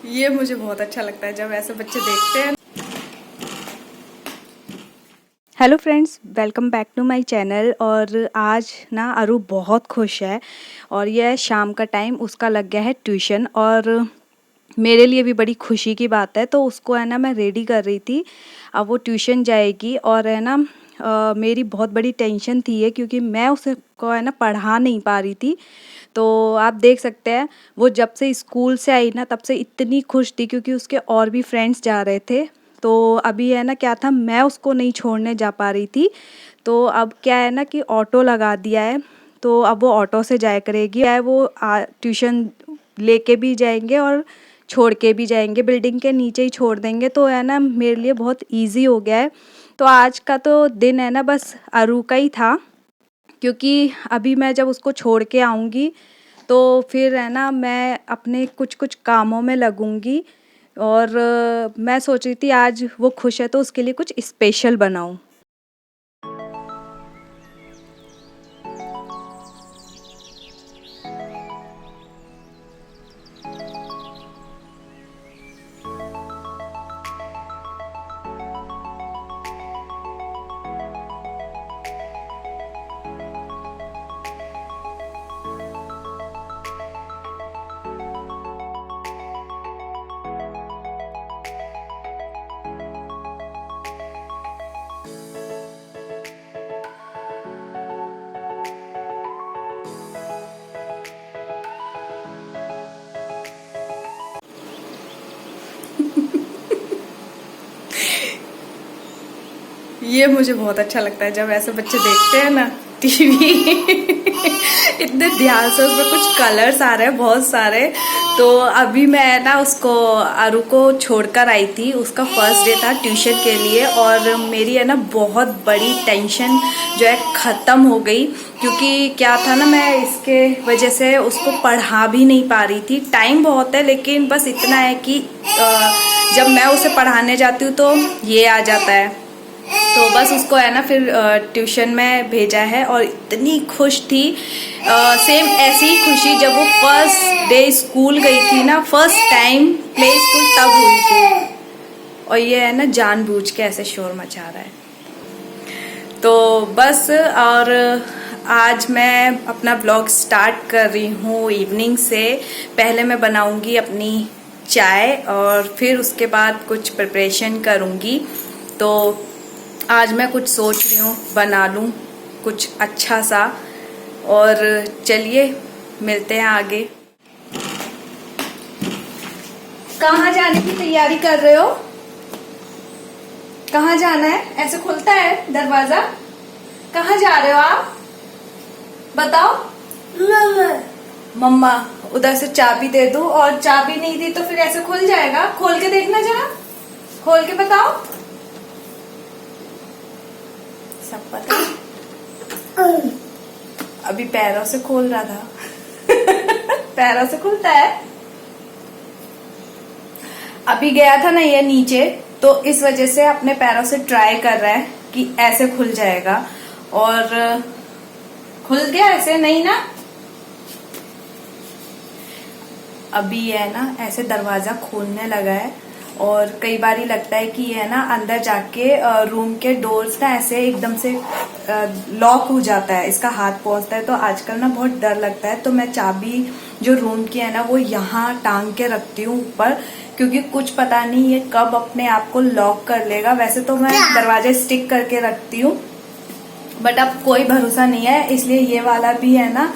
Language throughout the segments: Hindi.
ये मुझे बहुत अच्छा लगता है जब ऐसे बच्चे देखते हैं। Hello friends, welcome back to my channel. और आज ना अरू बहुत खुश है और यह शाम का टाइम उसका लग गया है ट्यूशन। और मेरे लिए भी बड़ी खुशी की बात है। तो उसको है ना मैं रेडी कर रही थी, अब वो ट्यूशन जाएगी। और है ना मेरी बहुत बड़ी टेंशन थी ये, क्योंकि मैं उसे को है ना पढ़ा नहीं पा रही थी। तो आप देख सकते हैं वो जब से स्कूल से आई ना तब से इतनी खुश थी, क्योंकि उसके और भी फ्रेंड्स जा रहे थे। तो अभी है ना क्या था, मैं उसको नहीं छोड़ने जा पा रही थी। तो अब क्या है ना कि ऑटो लगा दिया है, तो अब वो ऑटो से जाया करेगी। है वो ट्यूशन लेके भी जाएंगे और छोड़ के भी जाएंगे, बिल्डिंग के नीचे ही छोड़ देंगे। तो है ना मेरे लिए बहुत इजी हो गया है। तो आज का तो दिन है ना बस अरू का ही था, क्योंकि अभी मैं जब उसको छोड़ के आऊँगी तो फिर है ना मैं अपने कुछ कुछ कामों में लगूंगी। और मैं सोच रही थी आज वो खुश है तो उसके लिए कुछ स्पेशल बनाऊं। ये मुझे बहुत अच्छा लगता है जब ऐसे बच्चे देखते हैं ना टीवी इतने ध्यान से उसमें कुछ कलर्स आ रहे हैं बहुत सारे। तो अभी मैं ना उसको अरू को छोड़कर आई थी, उसका फर्स्ट डे था ट्यूशन के लिए। और मेरी है ना बहुत बड़ी टेंशन जो है ख़त्म हो गई, क्योंकि क्या था ना मैं इसके वजह से उसको पढ़ा भी नहीं पा रही थी। टाइम बहुत है लेकिन बस इतना है कि जब मैं उसे पढ़ाने जाती हूँ तो ये आ जाता है। तो बस उसको है ना फिर ट्यूशन में भेजा है और इतनी खुश थी। सेम ऐसी ही खुशी जब वो फर्स्ट डे स्कूल गई थी ना, फर्स्ट टाइम प्ले स्कूल, तब हुई थी। और ये है ना जानबूझ के ऐसे शोर मचा रहा है। तो बस, और आज मैं अपना ब्लॉग स्टार्ट कर रही हूँ इवनिंग से। पहले मैं बनाऊंगी अपनी चाय और फिर उसके बाद कुछ प्रिपरेशन करूँगी। तो आज मैं कुछ सोच रही हूँ बना लूँ कुछ अच्छा सा। और चलिए मिलते हैं आगे। कहाँ जाने की तैयारी कर रहे हो? कहाँ जाना है? ऐसे खुलता है दरवाजा? कहाँ जा रहे हो आप? बताओ। मम्मा उधर से चाबी दे दूं, और चाबी नहीं दी तो फिर ऐसे खुल जाएगा? खोल के देखना जरा, खोल के बताओ। सब पता अभी पैरों से खोल रहा था पैरों से खुलता है। अभी गया था ना ये नीचे, तो इस वजह से अपने पैरों से ट्राई कर रहा है कि ऐसे खुल जाएगा। और खुल गया ऐसे नहीं ना। अभी है ना ऐसे दरवाजा खोलने लगा है। और कई बार ही लगता है कि ये है ना अंदर जाके रूम के डोर्स ना ऐसे एकदम से लॉक हो जाता है, इसका हाथ पहुंचता है। तो आजकल ना बहुत डर लगता है। तो मैं चाबी जो रूम की है ना वो यहाँ टांग के रखती हूँ ऊपर, क्योंकि कुछ पता नहीं ये कब अपने आप को लॉक कर लेगा। वैसे तो मैं दरवाजे स्टिक करके रखती हूँ, बट अब कोई भरोसा नहीं है, इसलिए ये वाला भी है ना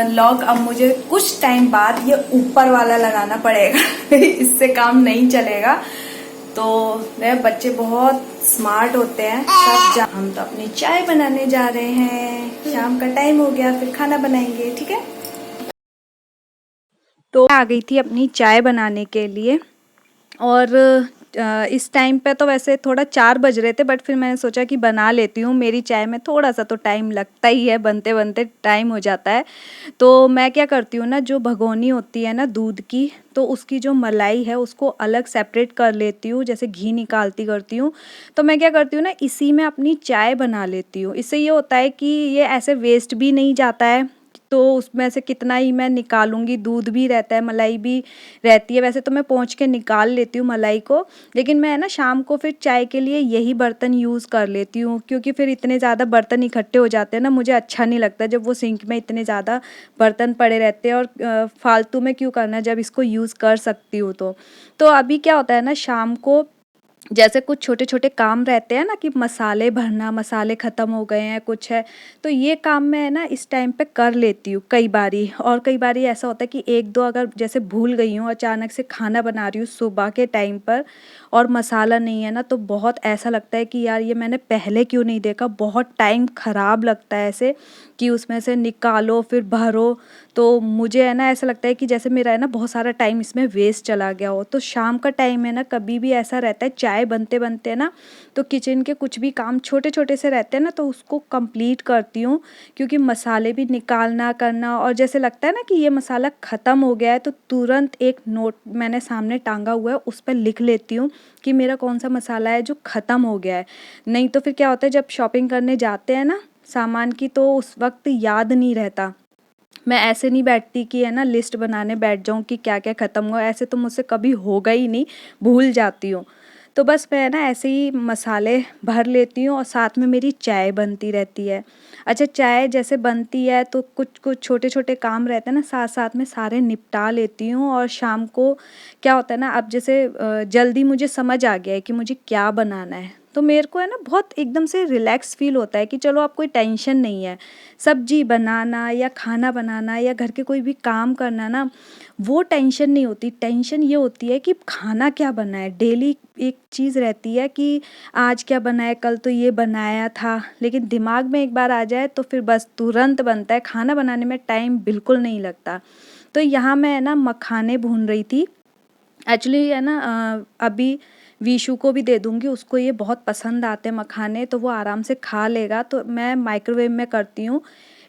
लॉक अब मुझे कुछ टाइम बाद ये ऊपर वाला लगाना पड़ेगा इससे काम नहीं चलेगा। तो मेरे बच्चे बहुत स्मार्ट होते हैं सब। हम तो अपनी चाय बनाने जा रहे हैं, शाम का टाइम हो गया, फिर खाना बनाएंगे, ठीक है। तो आ गई थी अपनी चाय बनाने के लिए। और इस टाइम पे तो वैसे थोड़ा 4 बज रहे थे, बट फिर मैंने सोचा कि बना लेती हूँ। मेरी चाय में थोड़ा सा तो टाइम लगता ही है, बनते बनते टाइम हो जाता है। तो मैं क्या करती हूँ ना, जो भगोनी होती है ना दूध की, तो उसकी जो मलाई है उसको अलग सेपरेट कर लेती हूँ, जैसे घी निकालती करती हूँ। तो मैं क्या करती हूँ ना, इसी में अपनी चाय बना लेती हूँ। इससे ये होता है कि ये ऐसे वेस्ट भी नहीं जाता है, तो उसमें से कितना ही मैं निकालूंगी, दूध भी रहता है, मलाई भी रहती है। वैसे तो मैं पोंछ के निकाल लेती हूँ मलाई को, लेकिन मैं है ना शाम को फिर चाय के लिए यही बर्तन यूज़ कर लेती हूँ, क्योंकि फिर इतने ज़्यादा बर्तन इकट्ठे हो जाते हैं ना, मुझे अच्छा नहीं लगता जब वो सिंक में इतने ज़्यादा बर्तन पड़े रहते हैं, और फालतू में क्यों करना जब इसको यूज़ कर सकती हूँ। तो अभी क्या होता है ना, शाम को जैसे कुछ छोटे छोटे काम रहते हैं ना, कि मसाले भरना, मसाले ख़त्म हो गए हैं, कुछ है, तो ये काम मैं है ना इस टाइम पे कर लेती हूँ कई बारी। और कई बारी ऐसा होता है कि एक दो अगर जैसे भूल गई हूँ, अचानक से खाना बना रही हूँ सुबह के टाइम पर और मसाला नहीं है ना, तो बहुत ऐसा लगता है कि यार ये मैंने पहले क्यों नहीं देखा, बहुत टाइम ख़राब लगता है ऐसे, कि उसमें से निकालो फिर भरो। तो मुझे है ना ऐसा लगता है कि जैसे मेरा है ना बहुत सारा टाइम इसमें वेस्ट चला गया हो। तो शाम का टाइम है ना, कभी भी ऐसा रहता है, चाय बनते बनते है ना, तो किचन के कुछ भी काम छोटे छोटे से रहते हैं ना, तो उसको कंप्लीट करती हूँ, क्योंकि मसाले भी निकालना करना, और जैसे लगता है ना कि ये मसाला ख़त्म हो गया है, तो तुरंत एक नोट मैंने सामने टांगा हुआ है, उस पर लिख लेती हूँ कि मेरा कौन सा मसाला है जो ख़त्म हो गया है। नहीं तो फिर क्या होता है, जब शॉपिंग करने जाते हैं ना सामान की, तो उस वक्त याद नहीं रहता। मैं ऐसे नहीं बैठती कि है ना लिस्ट बनाने बैठ जाऊँ कि क्या क्या ख़त्म हुआ, ऐसे तो मुझसे कभी होगा ही नहीं, भूल जाती हूँ। तो बस मैं ना ऐसे ही मसाले भर लेती हूँ और साथ में मेरी चाय बनती रहती है। अच्छा, चाय जैसे बनती है तो कुछ कुछ छोटे छोटे काम रहते हैं ना, साथ साथ में सारे निपटा लेती हूँ। और शाम को क्या होता है ना, अब जैसे जल्दी मुझे समझ आ गया है कि मुझे क्या बनाना है, तो मेरे को है ना बहुत एकदम से रिलैक्स फील होता है कि चलो अब कोई टेंशन नहीं है। सब्जी बनाना या खाना बनाना या घर के कोई भी काम करना ना, वो टेंशन नहीं होती। टेंशन ये होती है कि खाना क्या बना है। डेली एक चीज़ रहती है कि आज क्या बनाया, कल तो ये बनाया था, लेकिन दिमाग में एक बार आ जाए तो फिर बस तुरंत बनता है। खाना बनाने में टाइम बिल्कुल नहीं लगता। तो यहाँ मैं है ना मखाने भून रही थी। एक्चुअली है ना अभी वीशु को भी दे दूँगी, उसको ये बहुत पसंद आते हैं मखाने, तो वो आराम से खा लेगा। तो मैं माइक्रोवेव में करती हूँ,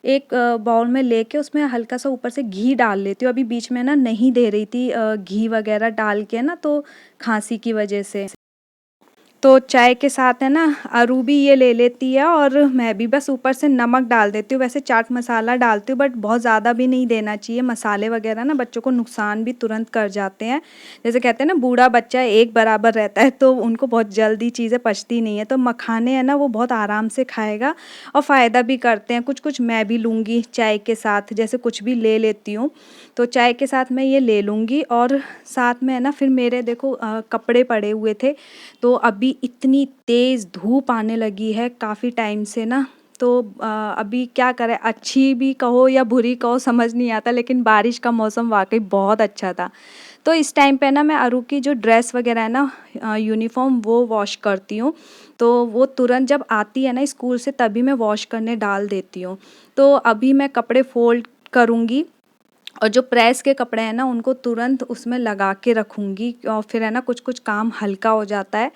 एक बाउल में लेके उसमें हल्का सा ऊपर से घी डाल लेती हूँ। अभी बीच में ना नहीं दे रही थी घी वगैरह डाल के ना, तो खांसी की वजह से। तो चाय के साथ है ना अरू भी ये ले लेती है, और मैं भी बस ऊपर से नमक डाल देती हूँ। वैसे चाट मसाला डालती हूँ, बट बहुत ज़्यादा भी नहीं देना चाहिए। मसाले वगैरह ना बच्चों को नुकसान भी तुरंत कर जाते हैं। जैसे कहते हैं ना, बूढ़ा बच्चा एक बराबर रहता है, तो उनको बहुत जल्दी चीज़ें पचती नहीं है। तो मखाने हैं ना वो बहुत आराम से खाएगा और फ़ायदा भी करते हैं। कुछ कुछ मैं भी लूँगी चाय के साथ, जैसे कुछ भी ले लेती हूँ तो चाय के साथ मैं ये ले लूँगी। और साथ में है ना फिर मेरे देखो कपड़े पड़े हुए थे, तो अभी इतनी तेज़ धूप आने लगी है काफ़ी टाइम से ना। तो अभी क्या करें, अच्छी भी कहो या बुरी कहो समझ नहीं आता, लेकिन बारिश का मौसम वाकई बहुत अच्छा था। तो इस टाइम पे ना मैं अरू की जो ड्रेस वगैरह है ना यूनिफॉर्म, वो वॉश करती हूँ। तो वो तुरंत जब आती है ना स्कूल से, तभी मैं वॉश करने डाल देती हूँ। तो अभी मैं कपड़े फोल्ड करूँगी, और जो प्रेस के कपड़े हैं ना उनको तुरंत उसमें लगा के रखूँगी, और फिर है ना कुछ कुछ काम हल्का हो जाता है।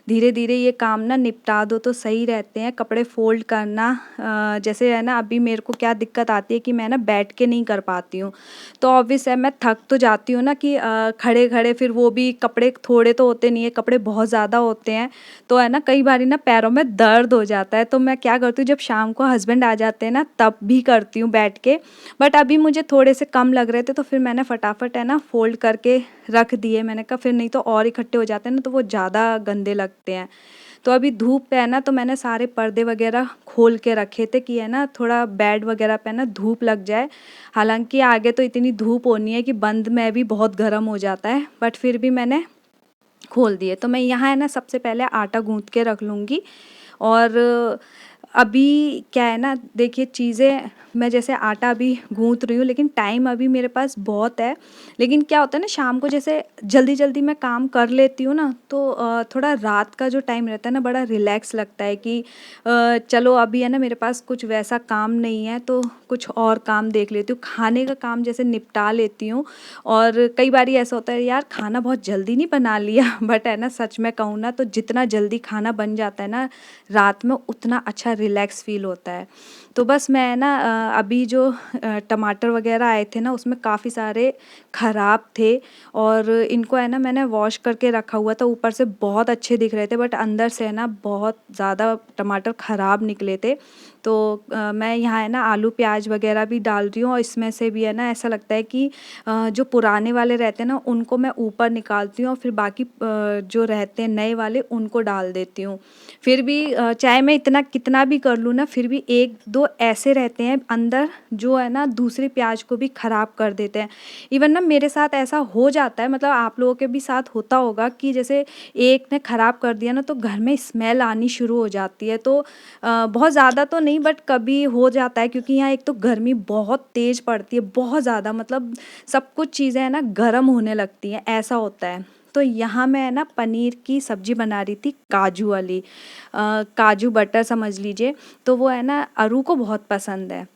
धीरे धीरे ये काम ना निपटा दो तो सही रहते हैं। कपड़े फोल्ड करना जैसे है ना, अभी मेरे को क्या दिक्कत आती है कि मैं ना बैठ के नहीं कर पाती हूँ। तो ऑब्वियस है मैं थक तो जाती हूँ ना, कि खड़े खड़े फिर वो भी कपड़े थोड़े तो होते नहीं है, कपड़े बहुत ज़्यादा होते हैं। तो है ना कई बारी ना पैरों में दर्द हो जाता है। तो मैं क्या करती हूँ, जब शाम को हस्बैंड आ जाते हैं ना तब भी करती हूँ बैठ के। बट अभी मुझे थोड़े से कम लग रहे थे, तो फिर मैंने फटाफट है ना फोल्ड करके रख दिए। मैंने कहा फिर नहीं तो और इकट्ठे हो जाते हैं ना, तो वो ज़्यादा गंदे लगते हैं। तो अभी धूप पे है ना, तो मैंने सारे पर्दे वगैरह खोल के रखे थे कि है ना थोड़ा बेड वगैरह पे ना धूप लग जाए। हालांकि आगे तो इतनी धूप होनी है कि बंद में भी बहुत गर्म हो जाता है, बट फिर भी मैंने खोल दिए। तो मैं यहाँ है ना सबसे पहले आटा गूँथ के रख लूँगी। और अभी क्या है ना, देखिए चीज़ें मैं जैसे आटा अभी गूँथ रही हूँ, लेकिन टाइम अभी मेरे पास बहुत है। लेकिन क्या होता है ना, शाम को जैसे जल्दी जल्दी मैं काम कर लेती हूँ ना, तो थोड़ा रात का जो टाइम रहता है ना, बड़ा रिलैक्स लगता है कि चलो अभी है ना मेरे पास कुछ वैसा काम नहीं है, तो कुछ और काम देख लेती हूँ। खाने का काम जैसे निपटा लेती हूँ। और कई बारी ऐसा होता है यार खाना बहुत जल्दी नहीं बना लिया बट है ना सच में कहूँ ना, तो जितना जल्दी खाना बन जाता है ना रात में, उतना अच्छा रिलैक्स फील होता है। तो बस मैं ना अभी जो टमाटर वग़ैरह आए थे ना उसमें काफ़ी सारे ख़राब थे और इनको है ना मैंने वॉश करके रखा हुआ था, ऊपर से बहुत अच्छे दिख रहे थे बट अंदर से है ना बहुत ज़्यादा टमाटर ख़राब निकले थे। तो मैं यहाँ है ना आलू प्याज़ वग़ैरह भी डाल रही हूँ और इसमें से भी है ना ऐसा लगता है कि जो पुराने वाले रहते हैं ना उनको मैं ऊपर निकालती हूँ और फिर बाकी जो रहते हैं नए वाले उनको डाल देती हूँ। फिर भी चाहे मैं इतना कितना भी कर लूँ ना फिर भी 1-2 ऐसे रहते हैं अंदर जो है ना दूसरी प्याज़ को भी ख़राब कर देते हैं। इवन ना मेरे साथ ऐसा हो जाता है, मतलब आप लोगों के भी साथ होता होगा कि जैसे एक ने ख़राब कर दिया ना तो घर में स्मेल आनी शुरू हो जाती है। तो बहुत ज़्यादा तो नहीं बट कभी हो जाता है क्योंकि यहाँ एक तो गर्मी बहुत तेज़ पड़ती है, बहुत ज़्यादा, मतलब सब कुछ चीज़ें हैं ना गर्म होने लगती हैं, ऐसा होता है। तो यहाँ मैं है ना पनीर की सब्ज़ी बना रही थी काजू वाली, काजू बटर समझ लीजिए। तो वो है ना अरू को बहुत पसंद है।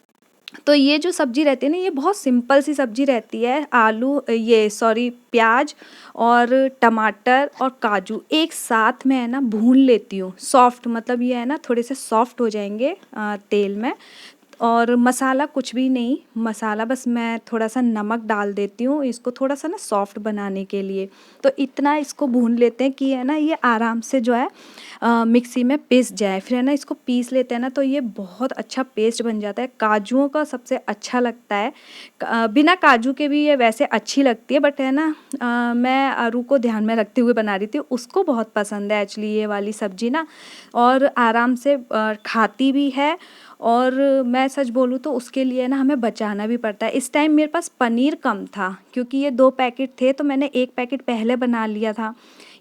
तो ये जो सब्ज़ी रहती है ना ये बहुत सिंपल सी सब्ज़ी रहती है। आलू ये सॉरी प्याज और टमाटर और काजू एक साथ में है ना भून लेती हूँ सॉफ्ट, मतलब ये है ना थोड़े से सॉफ्ट हो जाएंगे तेल में। और मसाला कुछ भी नहीं, मसाला बस मैं थोड़ा सा नमक डाल देती हूँ इसको थोड़ा सा ना सॉफ्ट बनाने के लिए। तो इतना इसको भून लेते हैं कि है ना ये आराम से जो है मिक्सी में पीस जाए। फिर है ना इसको पीस लेते हैं ना तो ये बहुत अच्छा पेस्ट बन जाता है। काजुओं का सबसे अच्छा लगता है, बिना काजू के भी ये वैसे अच्छी लगती है बट है ना मैं आरू को ध्यान में रखते हुए बना रही थी, उसको बहुत पसंद है एक्चुअली ये वाली सब्ज़ी ना और आराम से खाती भी है। और मैं सच बोलूँ तो उसके लिए ना हमें बचाना भी पड़ता है। इस टाइम मेरे पास पनीर कम था क्योंकि ये 2 पैकेट थे तो मैंने 1 पैकेट पहले बना लिया था।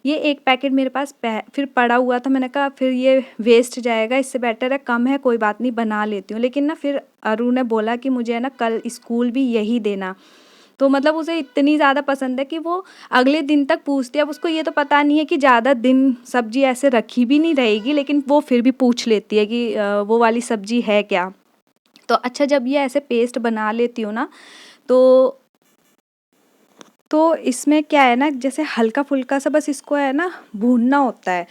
ये 1 पैकेट मेरे पास फिर पड़ा हुआ था, मैंने कहा फिर ये वेस्ट जाएगा, इससे बेटर है कम है कोई बात नहीं बना लेती हूँ। लेकिन ना फिर अरू ने बोला कि मुझे है ना कल स्कूल भी यही देना। तो मतलब उसे इतनी ज़्यादा पसंद है कि वो अगले दिन तक पूछती है। अब उसको ये तो पता नहीं है कि ज़्यादा दिन सब्ज़ी ऐसे रखी भी नहीं रहेगी लेकिन वो फिर भी पूछ लेती है कि वो वाली सब्ज़ी है क्या? तो अच्छा जब ये ऐसे पेस्ट बना लेती हूँ ना तो इसमें क्या है ना जैसे हल्का-फुल्का सा बस इसको है ना भूनना होता है।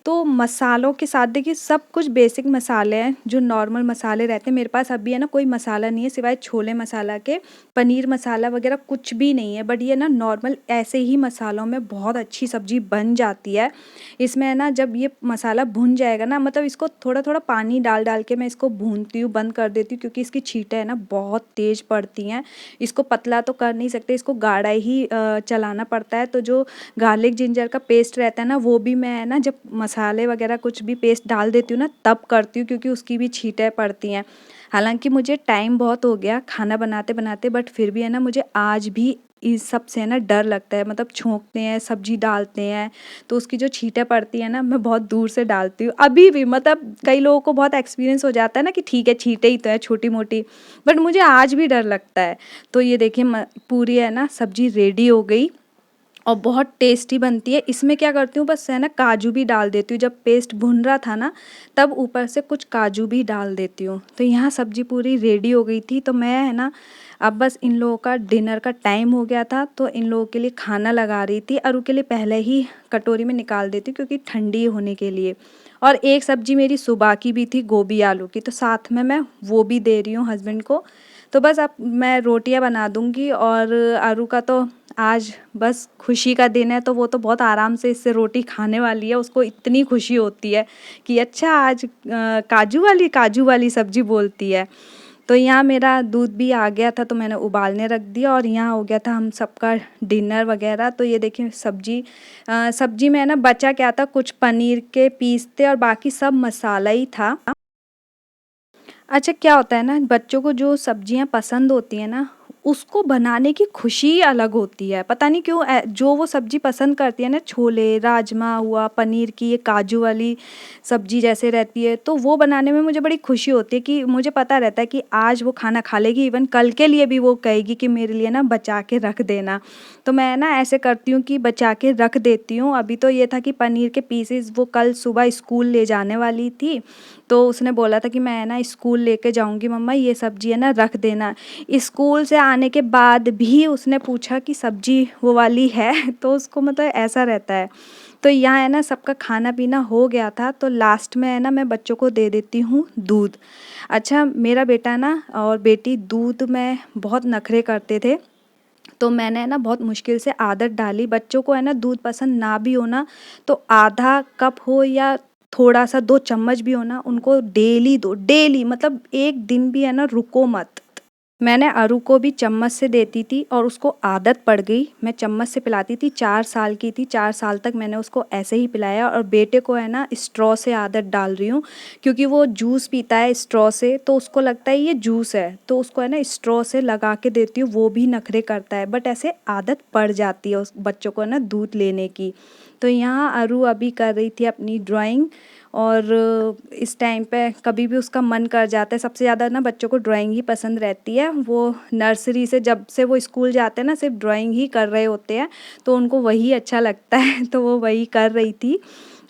तो मसालों के साथ देखिए सब कुछ बेसिक मसाले हैं जो नॉर्मल मसाले रहते हैं। मेरे पास अभी है ना कोई मसाला नहीं है सिवाय छोले मसाला के, पनीर मसाला वग़ैरह कुछ भी नहीं है बट ये ना नॉर्मल ऐसे ही मसालों में बहुत अच्छी सब्ज़ी बन जाती है। इसमें है ना जब ये मसाला भुन जाएगा ना, मतलब इसको थोड़ा-थोड़ा पानी डाल-डाल के मैं इसको भूनती हूँ, बंद कर देती हूँ क्योंकि इसकी छींटें है ना बहुत तेज़ पड़ती हैं। इसको पतला तो कर नहीं सकते, इसको गाढ़ा ही चलाना पड़ता है। तो जो गार्लिक जिंजर का पेस्ट रहता है ना वो भी मैं है ना जब मसाले वगैरह कुछ भी पेस्ट डाल देती हूँ ना तब करती हूँ क्योंकि उसकी भी छींटें पड़ती हैं। हालाँकि मुझे टाइम बहुत हो गया खाना बनाते-बनाते बट फिर भी है ना मुझे आज भी इस सब से है ना डर लगता है, मतलब छोंकते हैं, सब्ज़ी डालते हैं तो उसकी जो छींटें पड़ती हैं ना मैं बहुत दूर से डालती हूँ। अभी भी मतलब कई लोगों को बहुत एक्सपीरियंस हो जाता है ना कि ठीक है छींटें ही तो है छोटी-मोटी, बट मुझे आज भी डर लगता है। तो ये देखिए पूरी है ना सब्ज़ी रेडी हो गई और बहुत टेस्टी बनती है। इसमें क्या करती हूँ बस है ना काजू भी डाल देती हूँ, जब पेस्ट भुन रहा था ना तब ऊपर से कुछ काजू भी डाल देती हूँ। तो यहाँ सब्ज़ी पूरी रेडी हो गई थी तो मैं है ना अब बस इन लोगों का डिनर का टाइम हो गया था तो इन लोगों के लिए खाना लगा रही थी। अरू के लिए पहले ही कटोरी में निकाल देती हूँ क्योंकि ठंडी होने के लिए। और एक सब्ज़ी मेरी सुबह की भी थी गोभी आलू की, तो साथ में मैं वो भी दे रही हूँ हस्बैंड को। तो बस अब मैं रोटियां बना दूंगी और आरू का तो आज बस खुशी का दिन है तो वो तो बहुत आराम से इससे रोटी खाने वाली है। उसको इतनी खुशी होती है कि अच्छा आज काजू वाली सब्जी बोलती है। तो यहाँ मेरा दूध भी आ गया था तो मैंने उबालने रख दिया और यहाँ हो गया था हम सबका डिनर वगैरह। तो ये देखिए सब्जी में है ना बचा क्या था, कुछ पनीर के पीस थे और बाकी सब मसाला ही था। अच्छा क्या होता है ना बच्चों को जो सब्जियां पसंद होती है ना उसको बनाने की खुशी ही अलग होती है। पता नहीं क्यों जो वो सब्जी पसंद करती है ना, छोले राजमा हुआ, पनीर की ये काजू वाली सब्जी जैसे रहती है तो वो बनाने में मुझे बड़ी खुशी होती है कि मुझे पता रहता है कि आज वो खाना खा लेगी, इवन कल के लिए भी वो कहेगी कि मेरे लिए ना बचा के रख देना। तो मैं ना ऐसे करती हूँ कि बचा के रख देती हूँ। अभी तो ये था कि पनीर के पीसेस वो कल सुबह स्कूल ले जाने वाली थी तो उसने बोला था कि मैं ना स्कूल लेके जाऊंगी मम्मा, ये सब्जी है ना रख देना। स्कूल से आने के बाद भी उसने पूछा कि सब्जी वो वाली है तो उसको मतलब ऐसा रहता है। तो यहाँ है ना सबका खाना पीना हो गया था, तो लास्ट में है ना मैं बच्चों को दे देती हूँ दूध। अच्छा, मेरा बेटा ना और बेटी दूध में बहुत नखरे करते थे, तो मैंने है ना बहुत मुश्किल से आदत डाली। बच्चों को है ना दूध पसंद ना भी हो ना, तो आधा कप हो या थोड़ा सा 2 चम्मच भी हो ना, उनको डेली दो, डेली मतलब एक दिन भी है ना रुको मत। मैंने अरू को भी चम्मच से देती थी और उसको आदत पड़ गई। मैं चम्मच से पिलाती थी, 4 साल की थी, 4 साल तक मैंने उसको ऐसे ही पिलाया। और बेटे को है ना स्ट्रॉ से आदत डाल रही हूँ, क्योंकि वो जूस पीता है स्ट्रॉ से, तो उसको लगता है ये जूस है, तो उसको है ना स्ट्रॉ से लगा के देती हूँ। वो भी नखरे करता है, बट ऐसे आदत पड़ जाती है उस बच्चों को ना दूध लेने की। तो यहाँ अरू अभी कर रही थी अपनी ड्राइंग, और इस टाइम पे कभी भी उसका मन कर जाता है। सबसे ज़्यादा ना बच्चों को ड्राइंग ही पसंद रहती है। वो नर्सरी से जब से वो स्कूल जाते हैं ना सिर्फ ड्राइंग ही कर रहे होते हैं, तो उनको वही अच्छा लगता है, तो वो वही कर रही थी।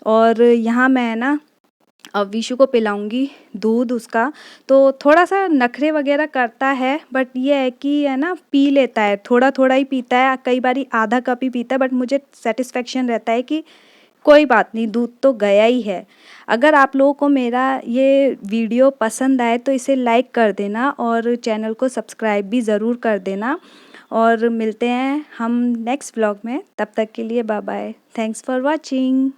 और यहाँ मैं ना अब विशु को पिलाऊंगी दूध उसका, तो थोड़ा सा नखरे वगैरह करता है, बट ये है कि है ना पी लेता है, थोड़ा थोड़ा ही पीता है, कई बारी आधा कप ही पीता है, बट मुझे सेटिस्फेक्शन रहता है कि कोई बात नहीं, दूध तो गया ही है। अगर आप लोगों को मेरा ये वीडियो पसंद आए तो इसे लाइक कर देना और चैनल को सब्सक्राइब भी ज़रूर कर देना। और मिलते हैं हम नेक्स्ट व्लॉग में, तब तक के लिए bye bye, thanks for watching.